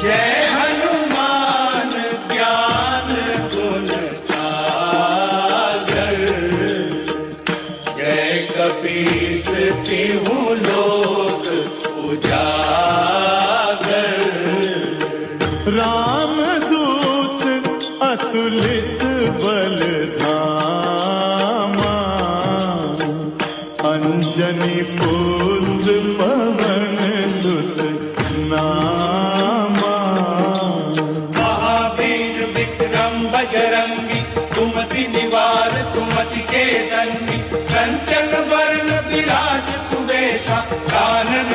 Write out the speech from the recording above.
जय हनुमान ज्ञान गुण सागर, जय कपीस तिहु लोक उजागर। रामदूत अतुलित बलधामा, अंजनी पुत्र पवन सुत नामा। महावीर विक्रम बजरंगी, सुमति निवार सुमति के संगी, कंचन वर्ण विराज सुवेशा, कानन